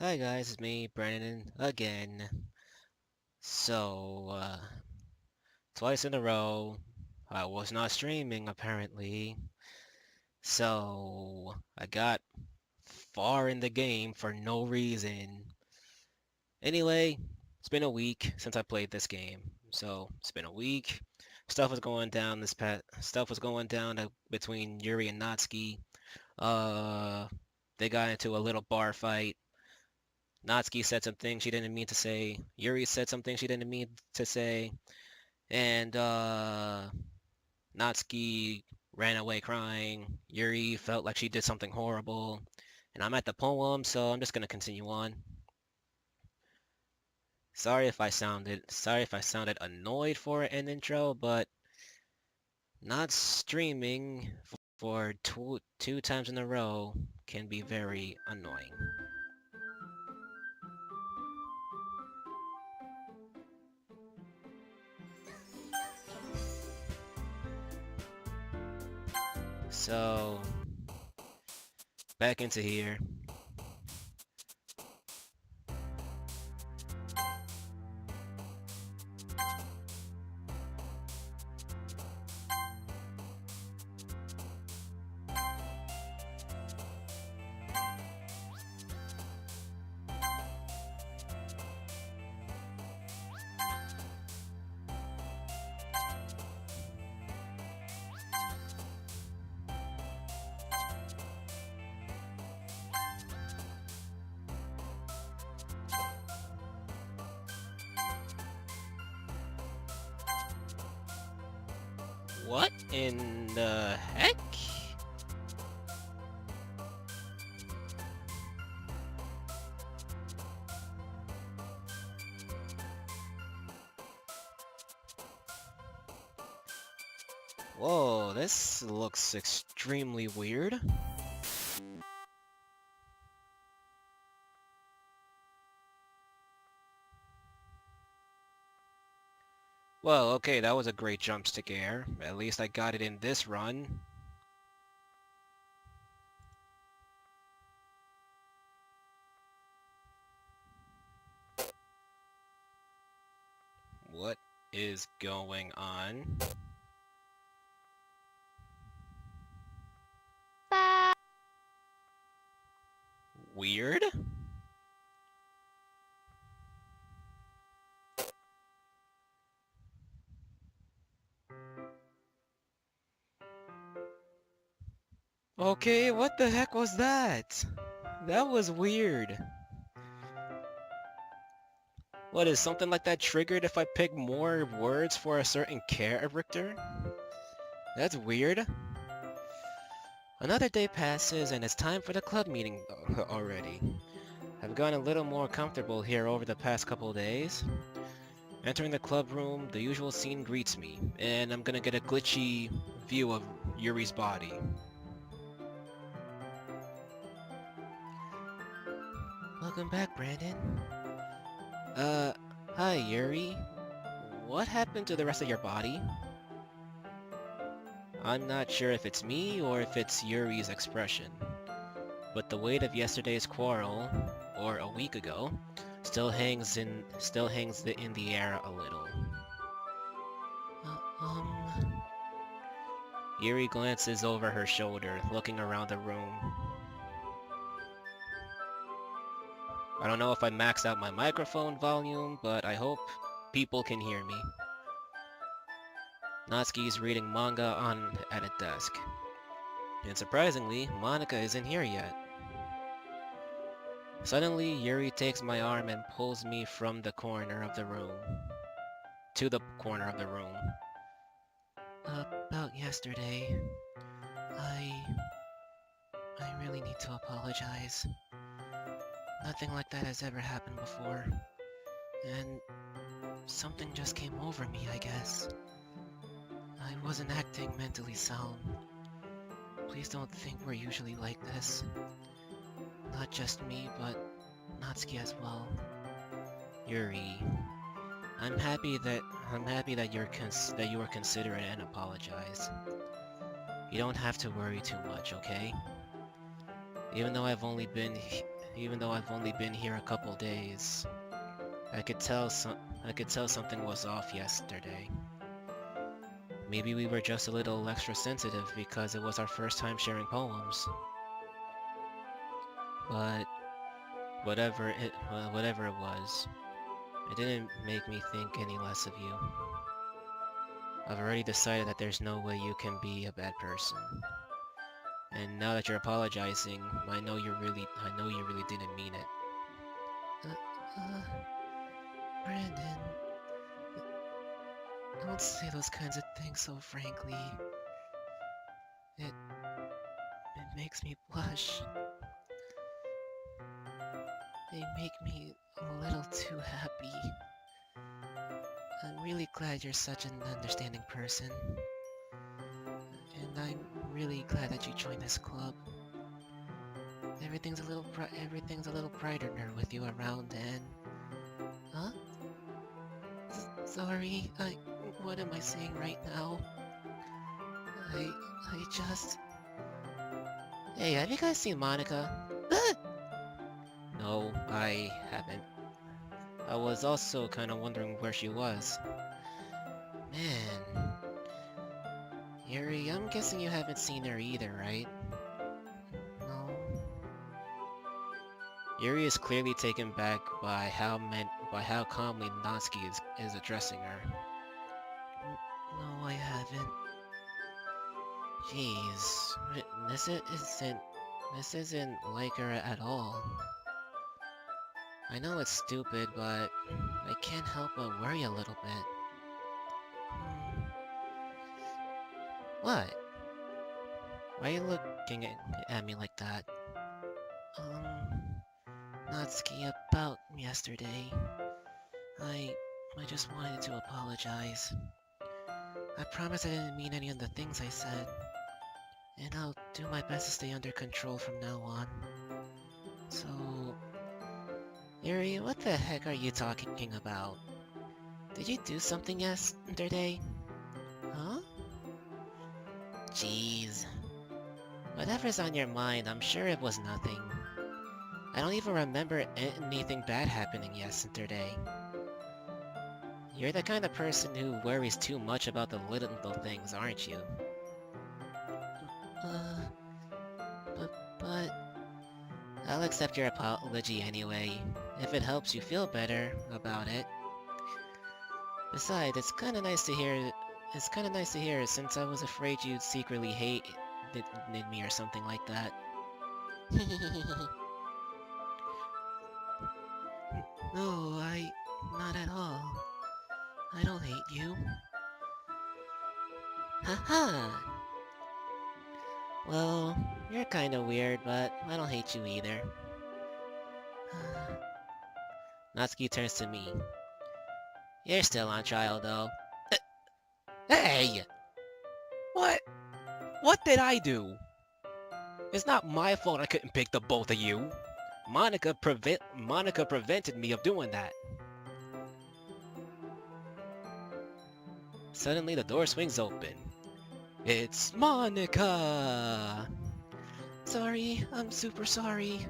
Hi guys, it's me, Brandon, again. So, twice in a row, I was not streaming apparently. So, I got far in the game for no reason. Anyway, it's been a week since I played this game. So, it's been a week. Stuff was going down between Yuri and Natsuki. Uh, they got into a little bar fight. Natsuki said some things she didn't mean to say. Yuri said something she didn't mean to say. And Natsuki ran away crying. Yuri felt like she did something horrible. And I'm at the poem, so I'm just gonna continue on. Sorry if I sounded annoyed for an intro, but not streaming for two times in a row can be very annoying. So, back into here. What in the heck? Whoa, this looks extremely weird. Well, okay, that was a great jump scare. At least I got it in this run. What is going on? Weird? Okay, what the heck was that? That was weird. What, is something like that triggered if I pick more words for a certain character? That's weird. Another day passes and it's time for the club meeting already. I've gotten a little more comfortable here over the past couple days. Entering the club room, the usual scene greets me, and I'm gonna get a glitchy view of Yuri's body. Welcome back, Brandon. Uh, hi, Yuri. What happened to the rest of your body? I'm not sure if it's me or if it's Yuri's expression, but the weight of yesterday's quarrel, or a week ago, still hangs in the air a little. Uh, um... Yuri glances over her shoulder, looking around the room. I don't know if I maxed out my microphone volume, but I hope people can hear me. Natsuki's reading manga at a desk. And surprisingly, Monica isn't here yet. Suddenly, Yuri takes my arm and pulls me from the corner of the room. To the corner of the room. About yesterday, I... I really need to apologize. Nothing like that has ever happened before. And something just came over me, I guess. I wasn't acting mentally sound. Please don't think we're usually like this. Not just me, but Natsuki as well. Yuri, I'm happy that you were considerate and apologize. You don't have to worry too much, okay? Even though I've only been even though I've only been here a couple days. I could tell something was off yesterday. Maybe we were just a little extra sensitive because it was our first time sharing poems. But whatever it was, it didn't make me think any less of you. I've already decided that there's no way you can be a bad person. And now that you're apologizing, I know you really didn't mean it. Brandon, don't say those kinds of things so frankly. It makes me blush. They make me a little too happy. I'm really glad you're such an understanding person. And I'm really glad that you joined this club. Everything's a little brighter now with you around, and... Huh? Sorry, what am I saying right now? I just... Hey, have you guys seen Monica? No, I haven't. I was also kind of wondering where she was. Man... Yuri, I'm guessing you haven't seen her either, right? No. Yuri is clearly taken back by how calmly Natsuki is addressing her. No, I haven't. Jeez, this isn't like her at all. I know it's stupid, but I can't help but worry a little bit. What? Why are you looking at me like that? Natsuki, about yesterday. I just wanted to apologize. I promise I didn't mean any of the things I said. And I'll do my best to stay under control from now on. So... Yuri, what the heck are you talking about? Did you do something yesterday? Huh? Jeez. Whatever's on your mind, I'm sure it was nothing. I don't even remember anything bad happening yesterday. You're the kind of person who worries too much about the little things, aren't you? But... I'll accept your apology anyway, if it helps you feel better about it. Besides, it's kinda nice to hear since I was afraid you'd secretly hate me or something like that. No, not at all. I don't hate you. Haha! Well, you're kinda weird, but I don't hate you either. Natsuki turns to me. You're still on trial, though. Hey! What? What did I do? It's not my fault I couldn't pick the both of you. Monica prevented me of doing that. Suddenly the door swings open. It's Monica! Sorry, I'm super sorry.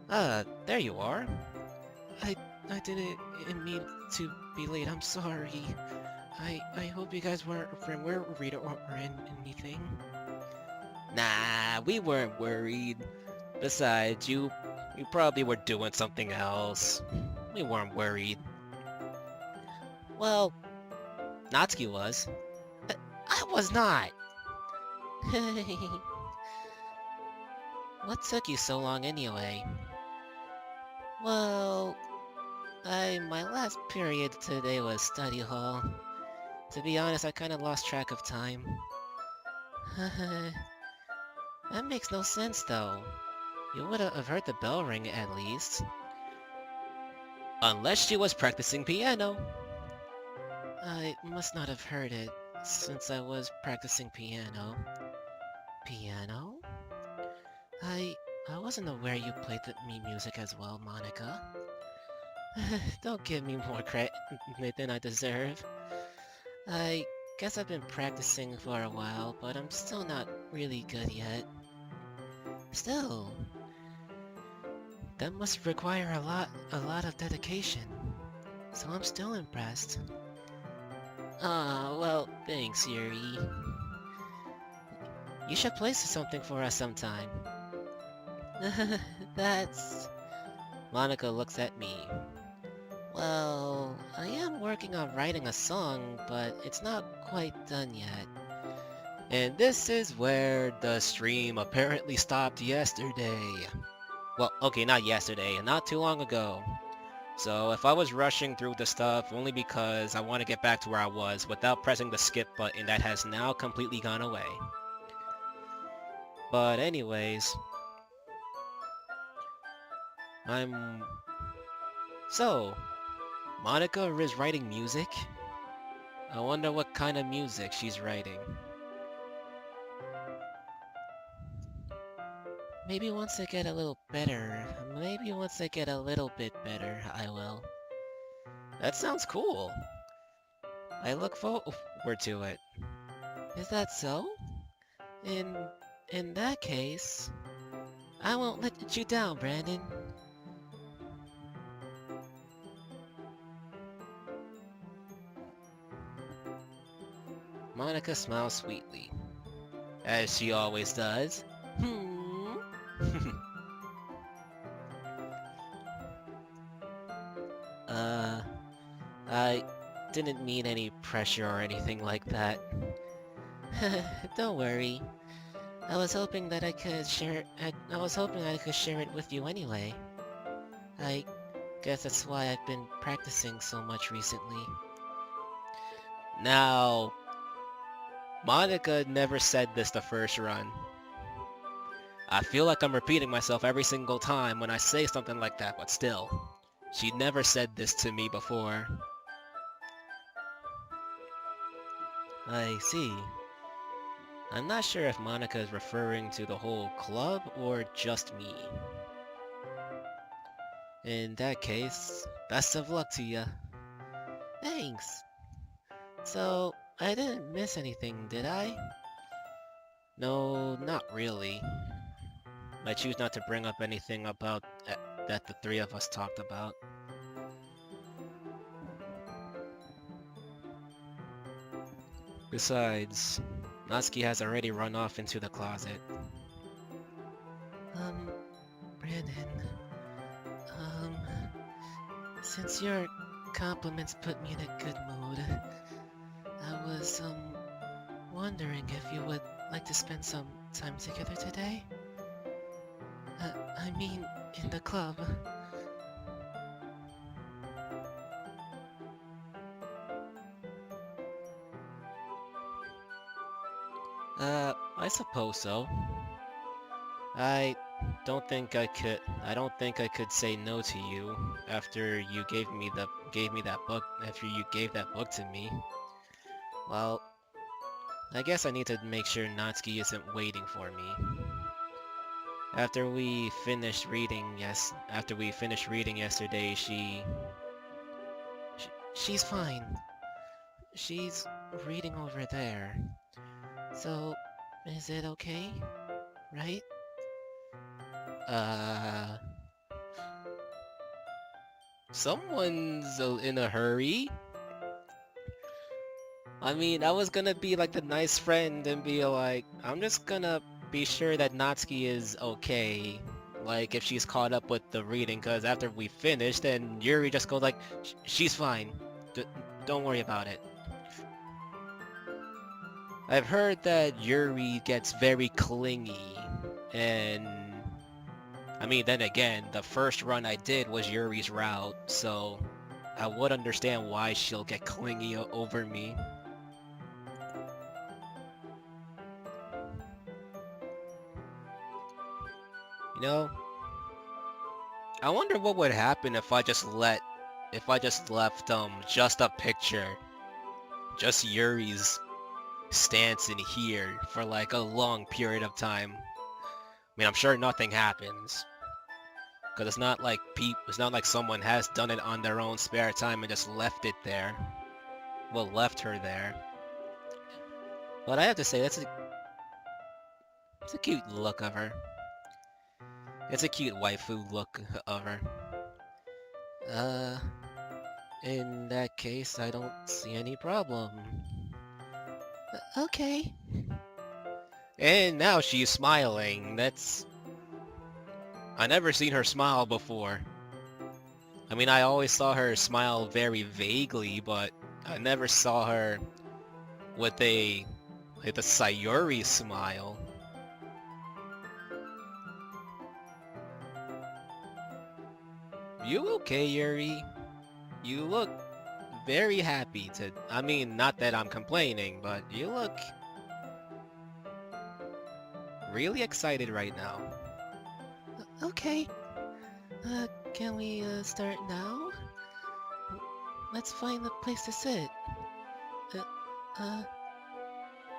There you are. I didn't mean to be late, I'm sorry. I hope you guys weren't worried or anything. Nah, we weren't worried. Besides, you probably were doing something else. We weren't worried. Well, Natsuki was. I was not! What took you so long anyway? Well... my last period today was study hall. To be honest, I kinda lost track of time. That makes no sense, though. You would have heard the bell ring at least. Unless she was practicing piano. I must not have heard it, since I was practicing piano. Piano? I wasn't aware you played the music as well, Monica. Don't give me more credit than I deserve. I guess I've been practicing for a while, but I'm still not really good yet. Still, That must require a lot of dedication. So I'm still impressed. Ah, well, thanks, Yuri. You should play something for us sometime. That's... Monica looks at me. Well, I am working on writing a song, but it's not quite done yet. And this is where the stream apparently stopped yesterday. Well, okay, not yesterday, not too long ago. So if I was rushing through the stuff only because I want to get back to where I was without pressing the skip button that has now completely gone away. But anyways, So, Monica is writing music? I wonder what kind of music she's writing. Maybe once I get a little better, maybe once I get a little bit better, I will. That sounds cool. I look forward to it. Is that so? In that case, I won't let you down, Brandon. Monica smiles sweetly, as she always does. I didn't mean any pressure or anything like that. Don't worry. I was hoping that I could share I was hoping I could share it with you anyway. I guess that's why I've been practicing so much recently. Now, Monica never said this the first run. I feel like I'm repeating myself every single time when I say something like that, but still. She never said this to me before. I see. I'm not sure if Monica is referring to the whole club or just me. In that case, best of luck to ya. Thanks. So, I didn't miss anything, did I? No, not really. I choose not to bring up anything about that the three of us talked about. Besides, Natsuki has already run off into the closet. Brandon, since your compliments put me in a good mood, I was, wondering if you would like to spend some time together today? I mean, in the club. I suppose so. I don't think I could say no to you after you gave me that book, after you gave that book to me. Well, I guess I need to make sure Natsuki isn't waiting for me. After we finished reading yesterday, she's fine. She's reading over there. So, is it okay? Right? Someone's in a hurry? I mean, I was gonna be like the nice friend and be like, I'm just gonna be sure that Natsuki is okay. Like, if she's caught up with the reading, cause after we finish, then Yuri just goes like, she's fine. Don't worry about it. I've heard that Yuri gets very clingy, and... I mean, then again, the first run I did was Yuri's route, so I would understand why she'll get clingy over me. You know, I wonder what would happen if I just left, just a picture, just Yuri's stance in here for like a long period of time. I mean, I'm sure nothing happens, because it's not like someone has done it on their own spare time and just left it there. Well, left her there. But I have to say, it's a cute look of her. It's a cute waifu look of her. Uh, in that case, I don't see any problem. Okay. And now she's smiling. I never seen her smile before. I mean, I always saw her smile very vaguely, but I never saw her with a Sayuri smile. You okay, Yuri? You look very happy to... I mean, not that I'm complaining, but you look really excited right now. Okay. Can we, start now? Let's find a place to sit. Uh,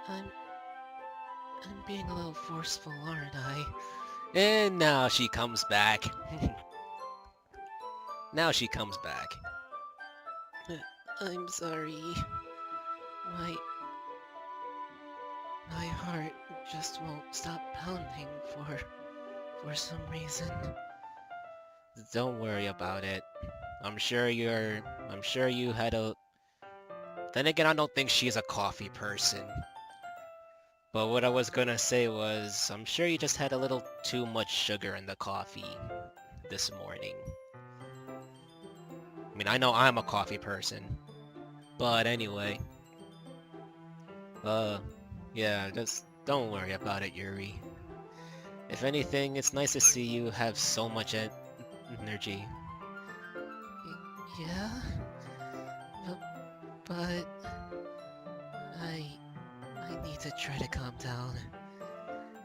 I'm being a little forceful, aren't I? And now she comes back. Now she comes back. I'm sorry. My... My heart just won't stop pounding for some reason. Don't worry about it. I'm sure you had a... Then again, I don't think she's a coffee person. But what I was gonna say was, I'm sure you just had a little too much sugar in the coffee this morning. I mean, I know I'm a coffee person. But anyway. Yeah, just don't worry about it, Yuri. If anything, it's nice to see you have so much energy. Yeah? But... I need to try to calm down.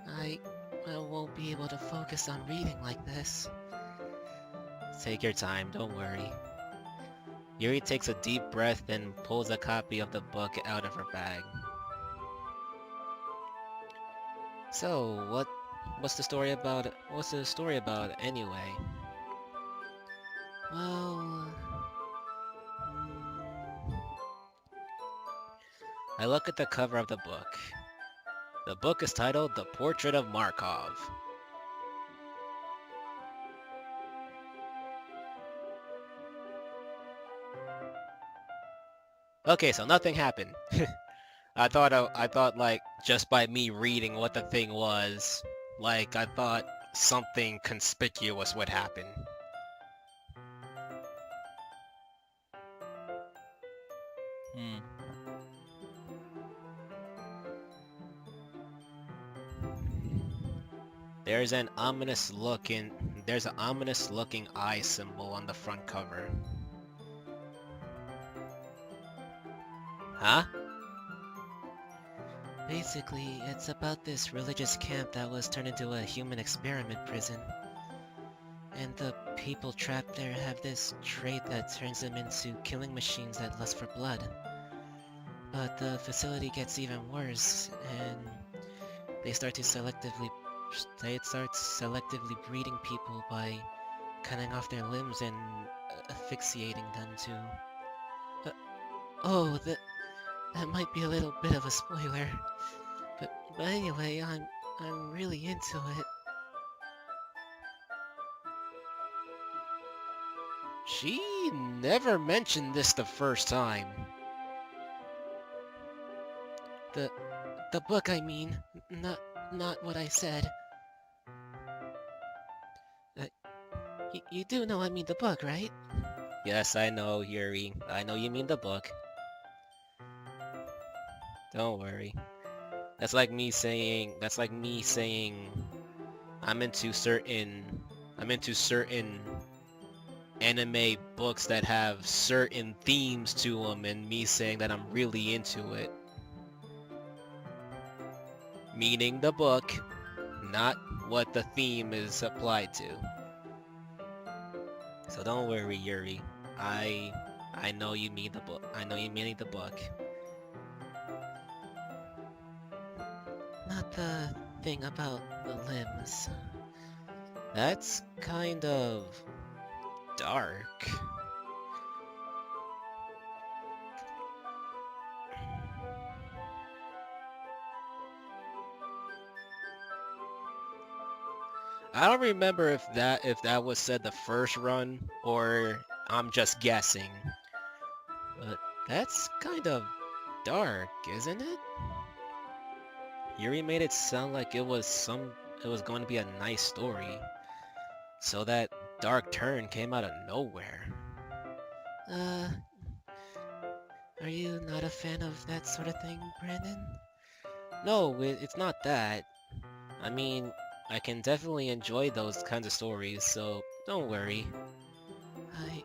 I won't be able to focus on reading like this. Take your time, don't worry. Yuri takes a deep breath and pulls a copy of the book out of her bag. So, what's the story about? What's the story about anyway? Well, I look at the cover of the book. The book is titled The Portrait of Markov. Okay, so nothing happened. I thought like just by me reading what the thing was, like I thought something conspicuous would happen. There's an ominous looking eye symbol on the front cover. Huh? Basically, it's about this religious camp that was turned into a human experiment prison. And the people trapped there have this trait that turns them into killing machines that lust for blood. But the facility gets even worse, and they start selectively breeding people by cutting off their limbs and asphyxiating them to... oh, that might be a little bit of a spoiler. But anyway, I'm really into it. She never mentioned this the first time. The book, I mean, not what I said. You do know I mean the book, right? Yes, I know, Yuri. I know you mean the book. Don't worry. That's like me saying I'm into certain anime books that have certain themes to them, and me saying that I'm really into it. Meaning the book, not what the theme is applied to. So don't worry, Yuri. I know you mean the book. I know you mean the book. Not the thing about the limbs. That's kind of dark. I don't remember if that was said the first run or I'm just guessing. But that's kind of dark, isn't it? Yuri made it sound like it was going to be a nice story. So that dark turn came out of nowhere. Uh, are you not a fan of that sort of thing, Brandon? No, it's not that. I mean, I can definitely enjoy those kinds of stories, so don't worry. I...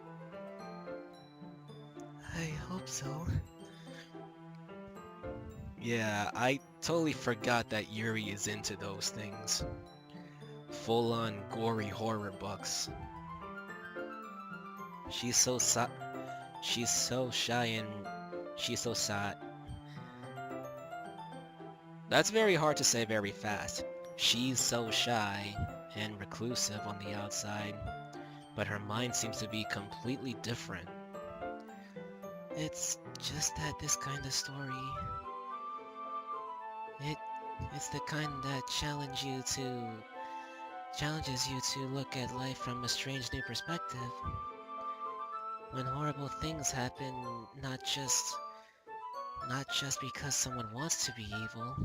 I hope so. Yeah, I totally forgot that Yuri is into those things. Full-on gory horror books. She's so she's so shy and she's so sad. That's very hard to say very fast. She's so shy and reclusive on the outside, but her mind seems to be completely different. It's just that this kind of story, it's the kind that challenges you to look at life from a strange new perspective. When horrible things happen, not just because someone wants to be evil.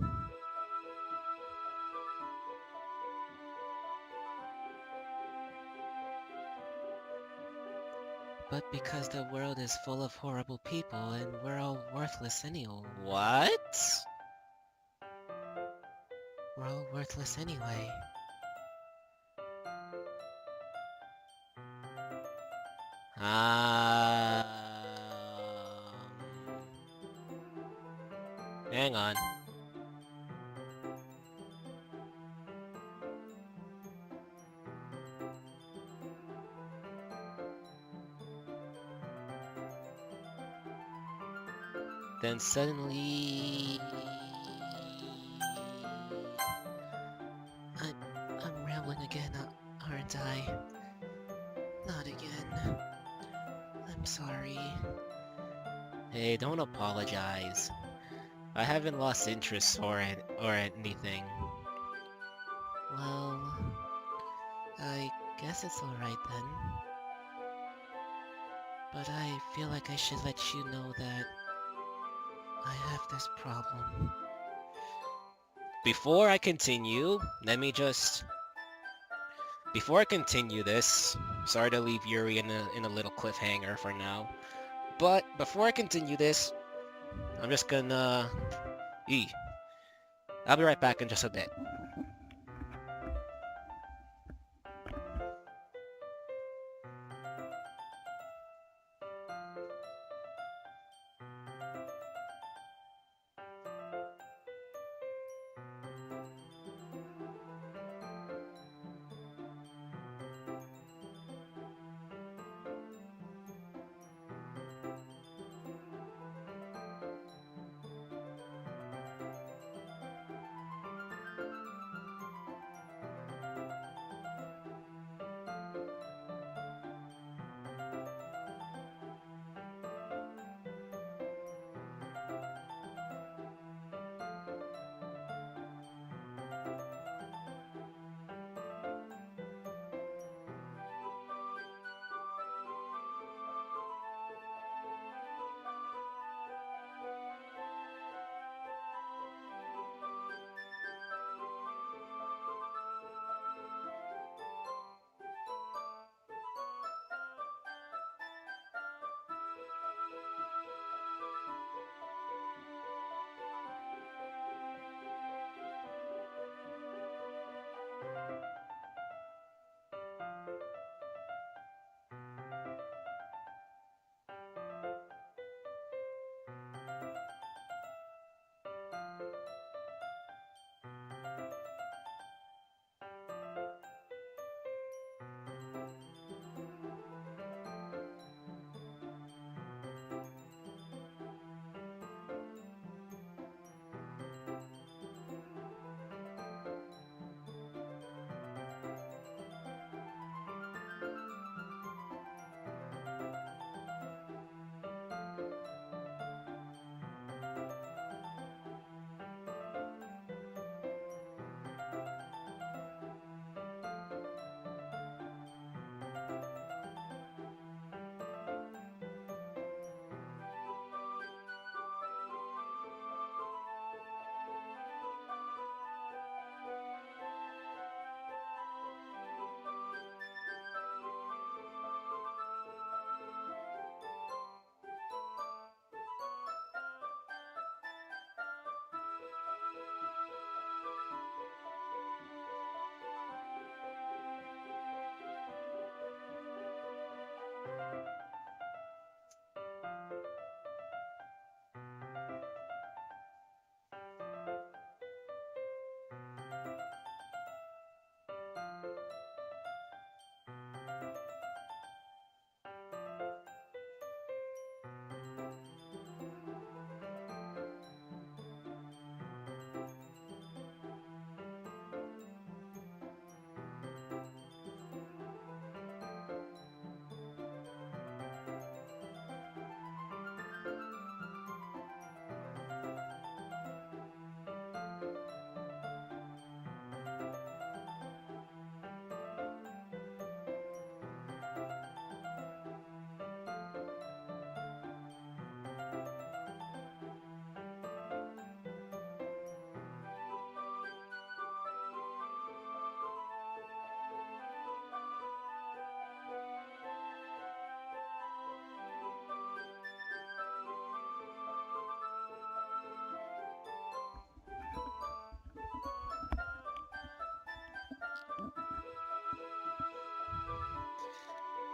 But because the world is full of horrible people and we're all worthless anyway. What? We're all worthless anyway. Um, Hang on. Then suddenly... I'm rambling again, aren't I? Not again. I'm sorry. Hey, don't apologize. I haven't lost interest or anything. Well, I guess it's alright then. But I feel like I should let you know that I have this problem. Before I continue, before I continue this, sorry to leave Yuri in a little cliffhanger for now, but before I continue this, I'm just gonna... I'll be right back in just a bit.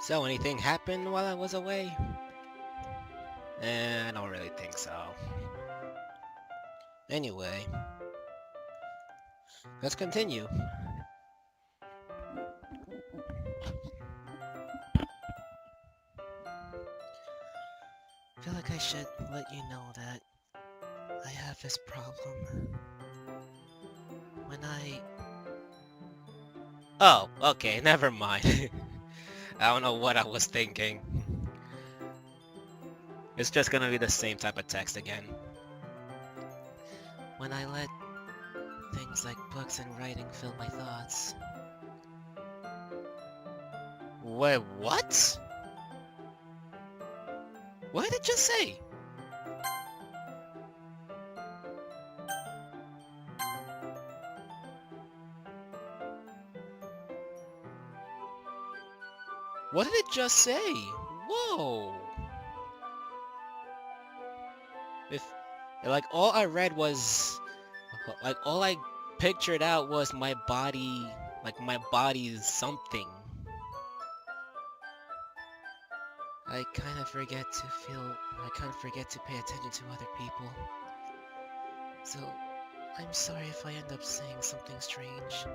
So, anything happened while I was away? I don't really think so. Anyway, let's continue. I feel like I should let you know that I have this problem. When I... Oh, okay, never mind. I don't know what I was thinking. It's just gonna be the same type of text again. When I let things like books and writing fill my thoughts. Wait, what? What did it just say? What did it just say? Whoa! If, like, all I read was... Like, all I pictured out was my body... Like, my body's something. I kind of forget to pay attention to other people. So, I'm sorry if I end up saying something strange.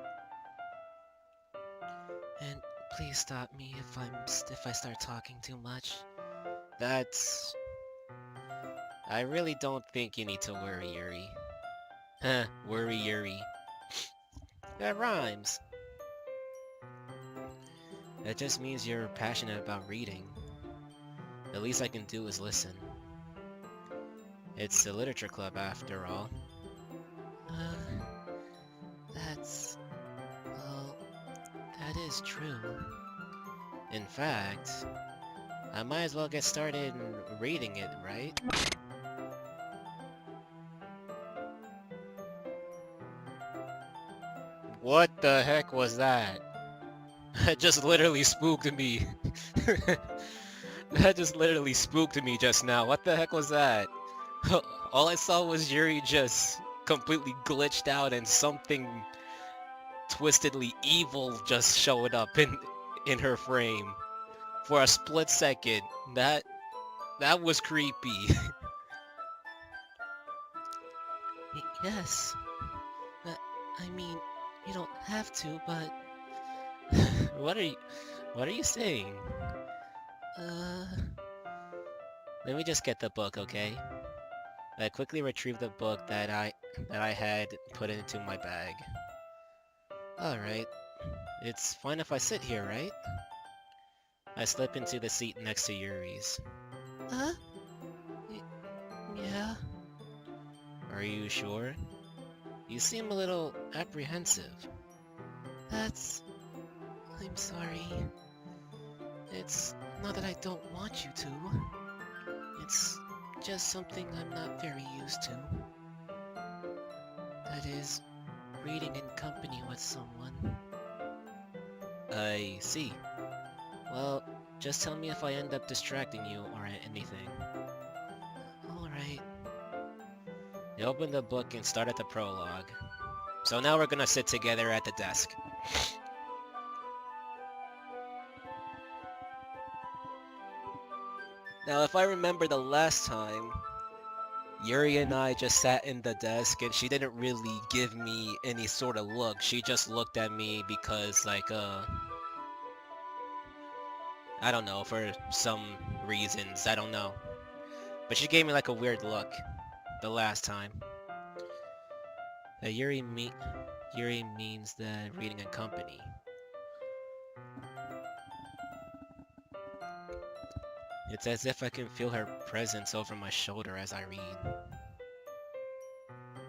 And please stop me if I start talking too much. That's... I really don't think you need to worry, Yuri. Huh, worry, Yuri. That rhymes. That just means you're passionate about reading. The least I can do is listen. It's a literature club after all. That's... well, that is true. In fact, I might as well get started reading it, right? What the heck was that? That just literally spooked me. That just literally spooked me just now. What the heck was that? All I saw was Yuri just completely glitched out and something twistedly evil just showed up in her frame. For a split second. That was creepy. Yes. I mean, you don't have to, but... What are you saying? Let me just get the book, okay? I quickly retrieved the book that I had put into my bag. Alright. It's fine if I sit here, right? I slip into the seat next to Yuri's. Huh? Yeah. Are you sure? You seem a little apprehensive. I'm sorry. It's not that I don't want you to. It's just something I'm not very used to. That is, reading in company with someone. I see. Well, just tell me if I end up distracting you or anything. Alright. I opened the book and started the prologue. So now we're gonna sit together at the desk. Now, if I remember the last time, Yuri and I just sat in the desk and she didn't really give me any sort of look. She just looked at me because, like, I don't know, for some reasons, I don't know. But she gave me like a weird look the last time. Yuri means that reading in company. It's as if I can feel her presence over my shoulder as I read.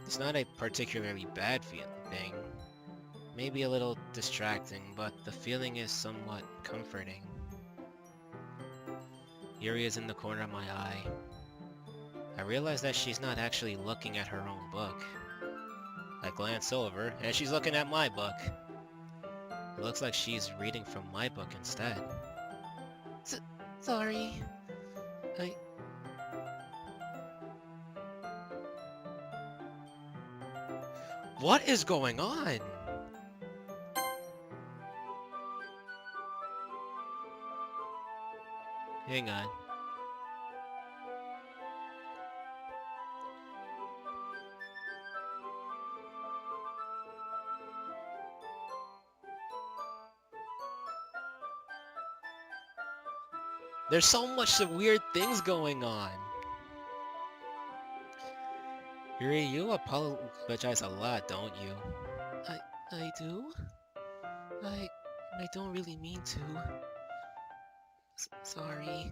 It's not a particularly bad thing. Maybe a little distracting, but the feeling is somewhat comforting. Yuri is in the corner of my eye. I realize that she's not actually looking at her own book. I glance over, and she's looking at my book. It looks like she's reading from my book instead. Sorry. What is going on? Hang on. There's so much weird things going on. Yuri, you apologize a lot, don't you? I do? I don't really mean to. Sorry.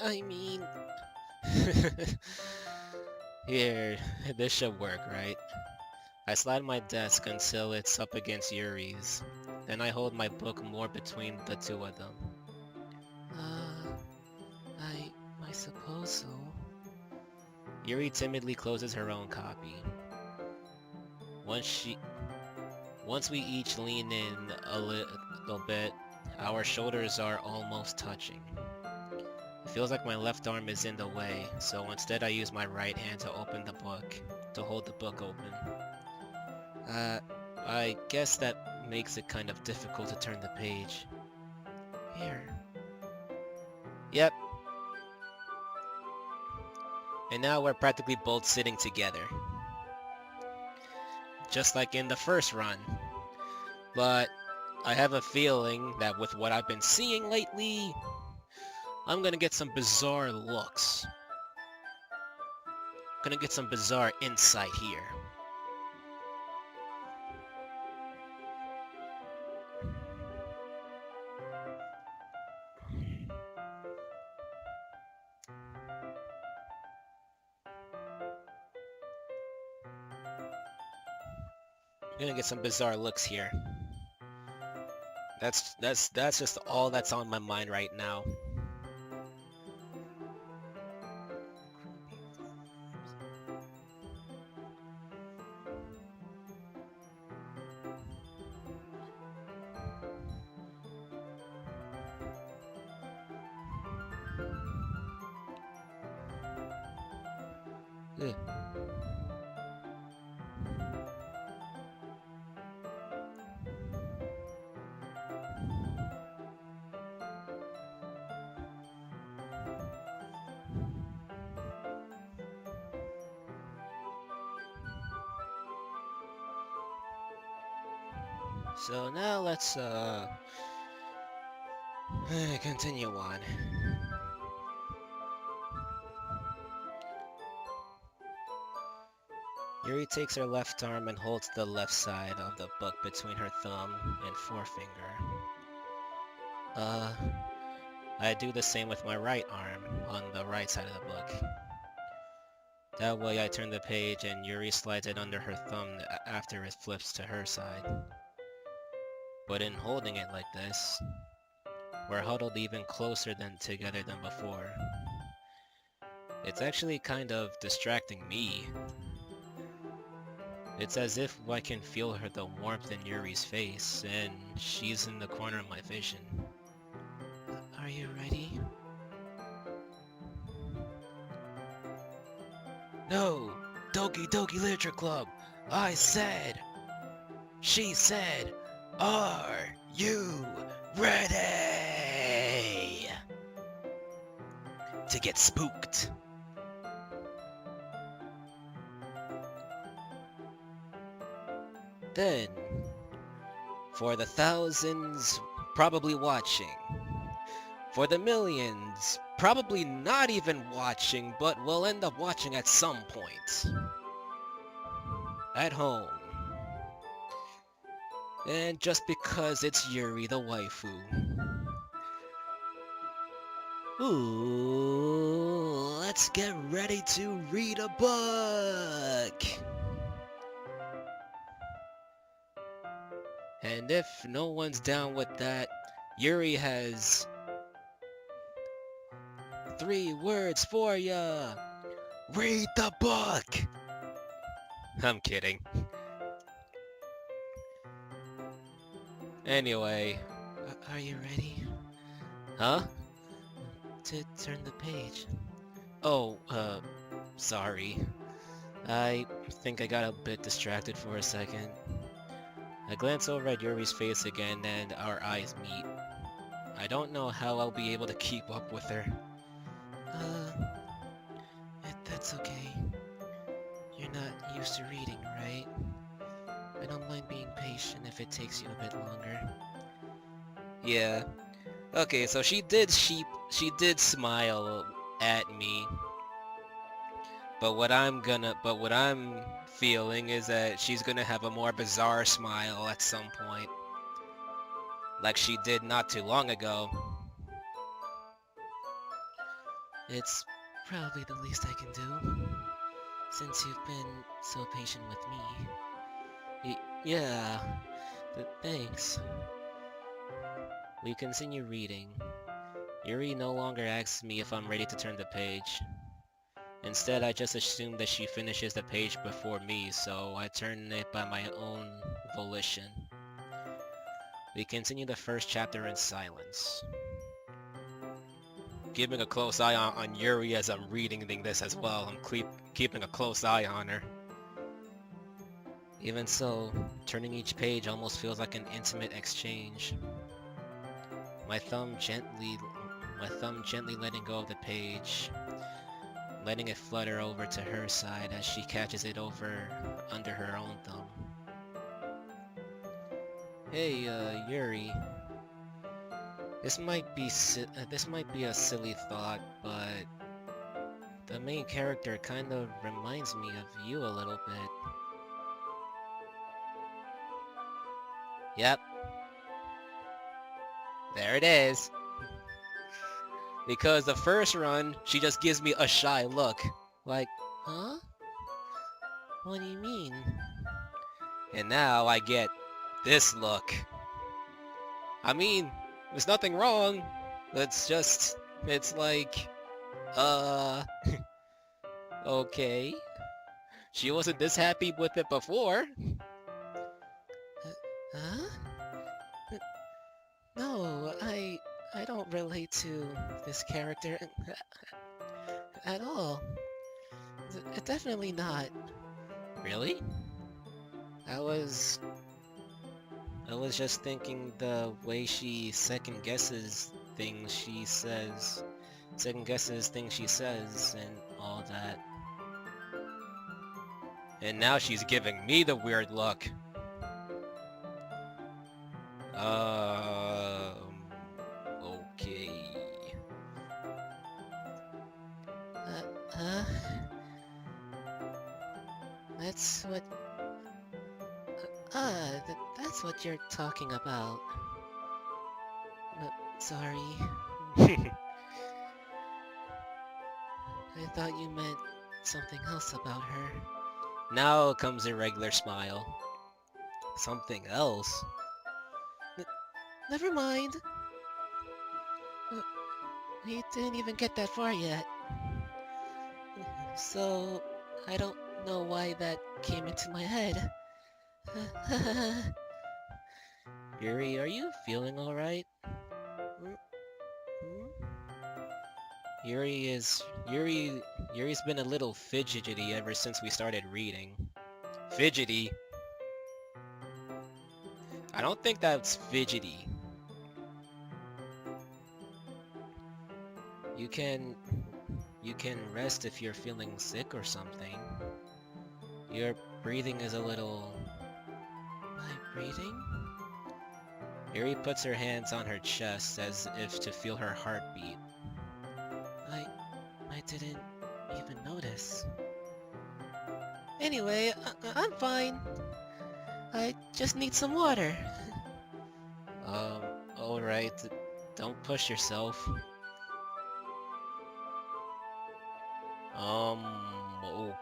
I mean... Here, this should work, right? I slide my desk until it's up against Yuri's. Then I hold my book more between the two of them. I suppose so. Yuri timidly closes her own copy. Once we each lean in a little bit, our shoulders are almost touching. It feels like my left arm is in the way, so instead I use my right hand to hold the book open. I guess that makes it kind of difficult to turn the page. Here. Yep. And now we're practically both sitting together. Just like in the first run. But I have a feeling that with what I've been seeing lately, I'm gonna get some bizarre looks. Gonna get some bizarre insight here. Gonna get some bizarre looks here. That's just all that's on my mind right now. Ugh. So now let's continue on. Yuri takes her left arm and holds the left side of the book between her thumb and forefinger. I do the same with my right arm on the right side of the book. That way I turn the page and Yuri slides it under her thumb after it flips to her side. But in holding it like this, we're huddled even closer together than before. It's actually kind of distracting me. It's as if I can feel the warmth in Yuri's face, and she's in the corner of my vision. Are you ready? No! Doki Literature Club! I said! She said! Are you ready? To get spooked. Then, for the thousands probably watching, for the millions probably not even watching but will end up watching at some point, at home, and just because it's Yuri the waifu. Ooh, let's get ready to read a book! And if no one's down with that, Yuri has 3 words for ya! Read the book! I'm kidding. Anyway, are you ready? Huh? To turn the page. Oh, sorry. I think I got a bit distracted for a second. I glance over at Yuri's face again and our eyes meet. I don't know how I'll be able to keep up with her. That's okay. You're not used to reading, right? I don't mind being patient if it takes you a bit longer. Yeah. Okay, so she did smile at me. But what I'm feeling is that she's gonna have a more bizarre smile at some point. Like she did not too long ago. It's probably the least I can do, since you've been so patient with me. Yeah, thanks. We continue reading. Yuri no longer asks me if I'm ready to turn the page. Instead, I just assume that she finishes the page before me, so I turn it by my own volition. We continue the first chapter in silence. Keeping a close eye on Yuri as I'm reading this as well. I'm keeping a close eye on her. Even so, turning each page almost feels like an intimate exchange. My thumb gently letting go of the page, letting it flutter over to her side as she catches it under her own thumb. Hey, Yuri. This might be a silly thought, but the main character kind of reminds me of you a little bit. Yep. There it is. Because the first run, she just gives me a shy look. Like, huh? What do you mean? And now I get this look. I mean, there's nothing wrong. It's like, okay. She wasn't this happy with it before. Huh? No, I don't relate to this character at all. Definitely not. Really? I was just thinking the way she second guesses things she says, and all that. And now she's giving me the weird look. Okay. Huh? That's what... that's what you're talking about. Sorry. I thought you meant something else about her. Now comes a regular smile. Something else? Never mind. We didn't even get that far yet. So, I don't know why that came into my head. Yuri, are you feeling alright? Yuri's been a little fidgety ever since we started reading. Fidgety? I don't think that's fidgety. You can rest if you're feeling sick or something. Your breathing is a little... My breathing? Yuri puts her hands on her chest as if to feel her heartbeat. I didn't even notice. Anyway, I'm fine. I just need some water. Alright. Don't push yourself.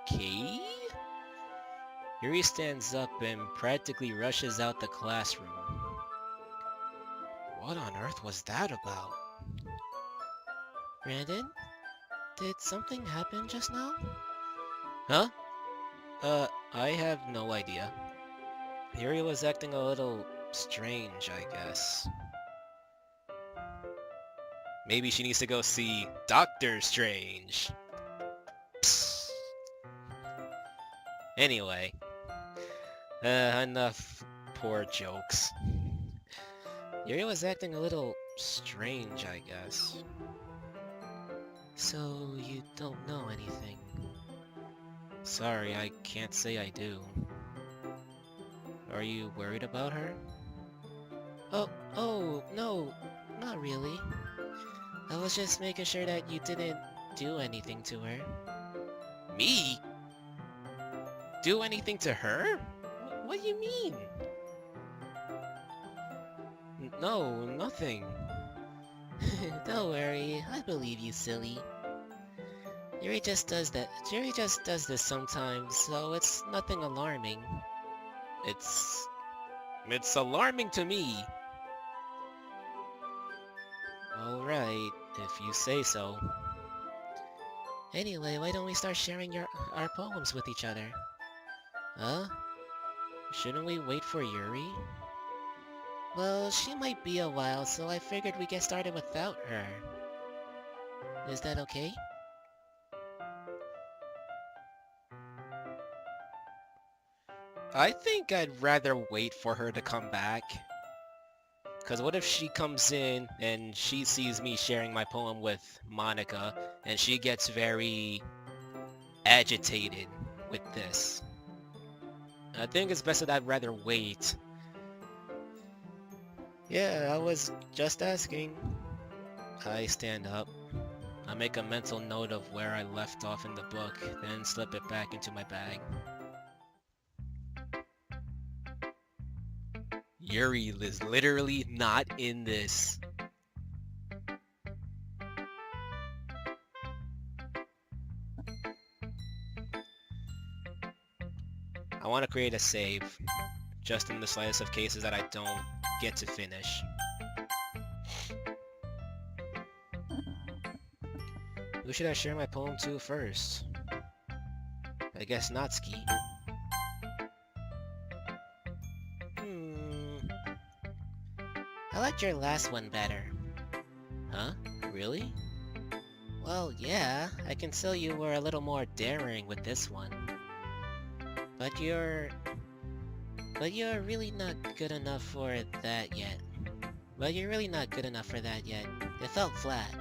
Okay? Yuri stands up and practically rushes out the classroom. What on earth was that about? Brandon? Did something happen just now? Huh? I have no idea. Yuri was acting a little strange, I guess. Maybe she needs to go see Doctor Strange. Psst. Anyway. Enough poor jokes. Yuri was acting a little strange, I guess. So, you don't know anything? Sorry, I can't say I do. Are you worried about her? Oh, no, not really. I was just making sure that you didn't do anything to her. Me? Do anything to her? What do you mean? No, nothing. Don't worry, I believe you, silly. Yuri just does that. Yuri just does this sometimes, so it's nothing alarming. It's alarming to me. Alright, if you say so. Anyway, why don't we start sharing our poems with each other? Huh? Shouldn't we wait for Yuri? Well, she might be a while, so I figured we'd get started without her. Is that okay? I think I'd rather wait for her to come back. Cause what if she comes in and she sees me sharing my poem with Monica and she gets very agitated with this? I think it's best that I'd rather wait. Yeah, I was just asking. I stand up. I make a mental note of where I left off in the book, then slip it back into my bag. Yuri is literally not in this. I want to create a save, just in the slightest of cases that I don't get to finish. Who should I share my poem to first? I guess Natsuki. I liked your last one better. Huh? Really? Well, yeah, I can tell you were a little more daring with this one. But you're really not good enough for that yet. It felt flat.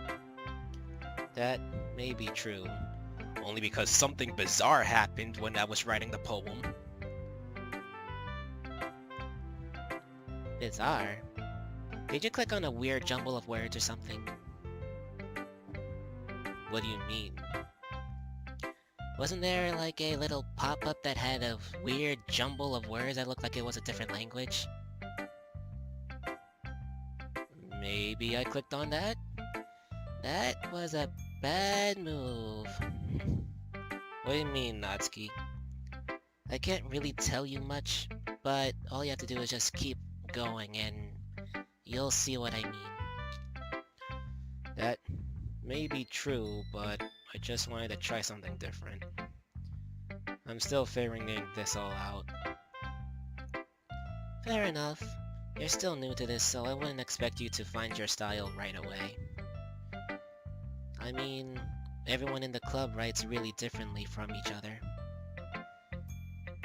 That may be true. Only because something bizarre happened when I was writing the poem. Bizarre? Did you click on a weird jumble of words or something? What do you mean? Wasn't there like a little pop-up that had a weird jumble of words that looked like it was a different language? Maybe I clicked on that? That was a bad move. What do you mean, Natsuki? I can't really tell you much, but all you have to do is just keep going and you'll see what I mean. That may be true, but I just wanted to try something different. I'm still figuring this all out. Fair enough. You're still new to this, so I wouldn't expect you to find your style right away. I mean, everyone in the club writes really differently from each other.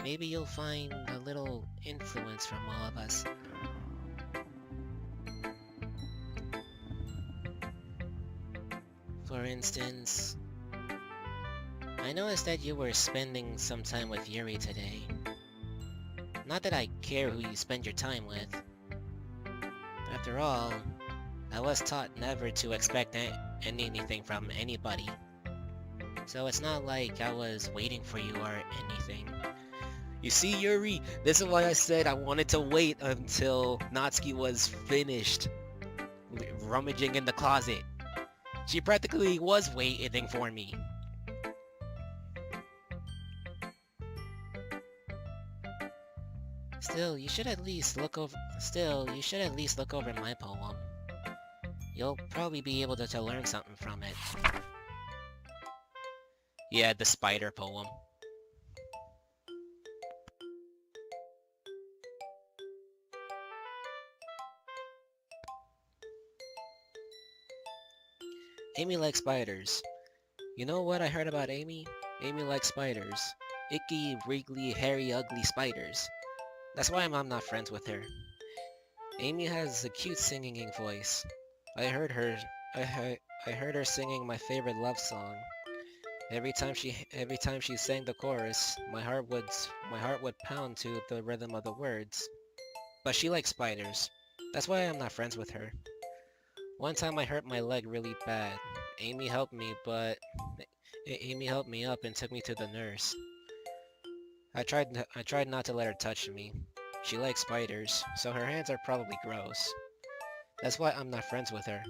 Maybe you'll find a little influence from all of us. For instance, I noticed that you were spending some time with Yuri today. Not that I care who you spend your time with. After all, I was taught never to expect anything from anybody. So it's not like I was waiting for you or anything. You see, Yuri, this is why I said I wanted to wait until Natsuki was finished rummaging in the closet. She practically was waiting for me. Still, you should at least look over my poem. You'll probably be able to learn something from it. Yeah, the spider poem. Amy likes spiders. You know what I heard about Amy? Amy likes spiders. Icky, wriggly, hairy, ugly spiders. That's why I'm not friends with her. Amy has a cute singing voice. I heard her. I heard her singing my favorite love song. Every time she sang the chorus, my heart would pound to the rhythm of the words. But she likes spiders. That's why I'm not friends with her. One time I hurt my leg really bad. Amy helped me, but Amy helped me up and took me to the nurse. I tried not to let her touch me. She likes spiders, so her hands are probably gross. That's why I'm not friends with her.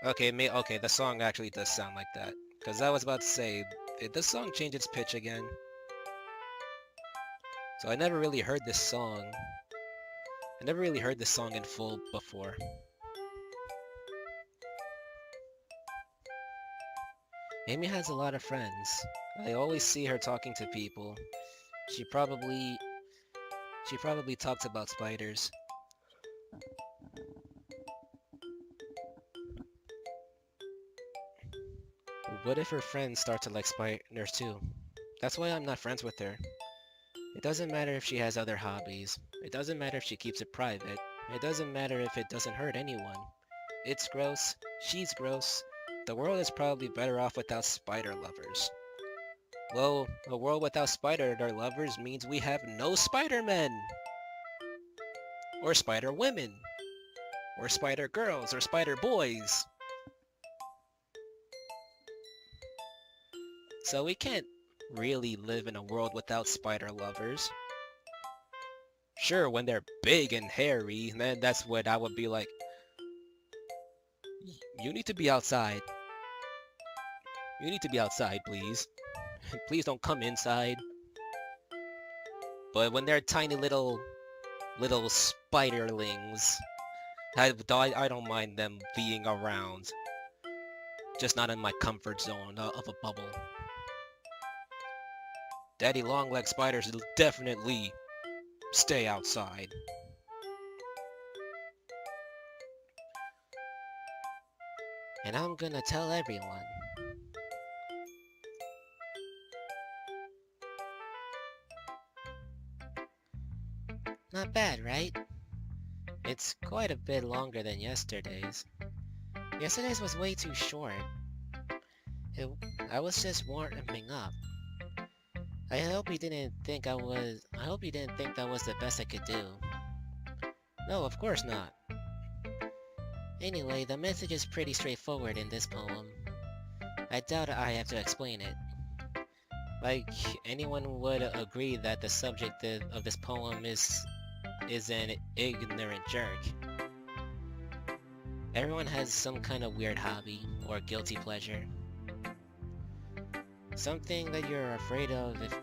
Okay, the song actually does sound like that. Cause I was about to say, did the song change its pitch again? So I never really heard this song. I never really heard this song in full before. Amy has a lot of friends. I always see her talking to people. She probably... She probably talks about spiders. What if her friends start to like spiders too? That's why I'm not friends with her. It doesn't matter if she has other hobbies. It doesn't matter if she keeps it private. It doesn't matter if it doesn't hurt anyone. It's gross. She's gross. The world is probably better off without spider lovers. Well, a world without spider lovers means we have no Spider-Men! Or Spider-Women! Or Spider-Girls! Or Spider-Boys! So we can't really live in a world without spider lovers. Sure, when they're big and hairy, then that's what I would be like. You need to be outside. You need to be outside, please. Please don't come inside. But when they're tiny little spiderlings, I don't mind them being around. Just not in my comfort zone of a bubble. Daddy long-legged spiders will definitely stay outside. And I'm gonna tell everyone. Not bad, right? It's quite a bit longer than yesterday's. Yesterday's was way too short. I was just warming up. I hope you didn't think that was the best I could do. No, of course not. Anyway, the message is pretty straightforward in this poem. I doubt I have to explain it. Like, anyone would agree that the subject of this poem is an ignorant jerk. Everyone has some kind of weird hobby or guilty pleasure. Something that you're afraid of if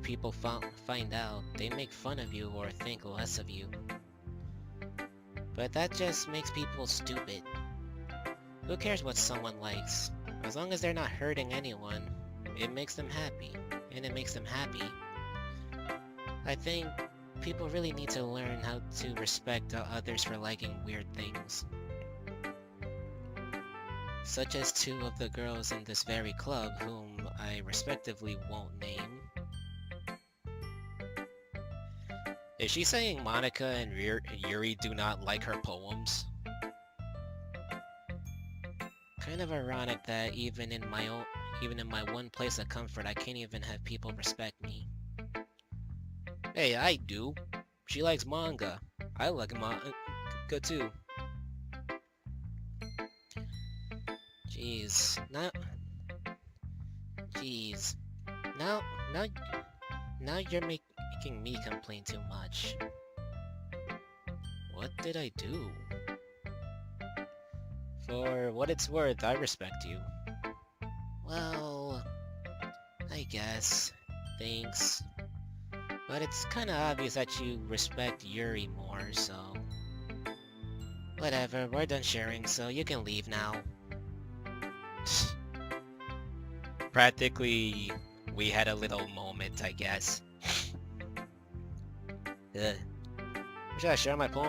people find out, they make fun of you or think less of you. But that just makes people stupid. Who cares what someone likes? As long as they're not hurting anyone, it makes them happy, and it makes them happy. I think people really need to learn how to respect others for liking weird things. Such as two of the girls in this very club whom I respectively won't name. Is she saying Monica and Yuri do not like her poems? Kind of ironic that even in my one place of comfort, I can't even have people respect me. Hey, I do. She likes manga. I like manga too. Jeez. Jeez. Now you're making me complain too much. What did I do? For what it's worth, I respect you. Well, I guess. Thanks. But it's kinda obvious that you respect Yuri more, so... Whatever, we're done sharing, so you can leave now. Practically, we had a little moment, I guess. Should I share my poem?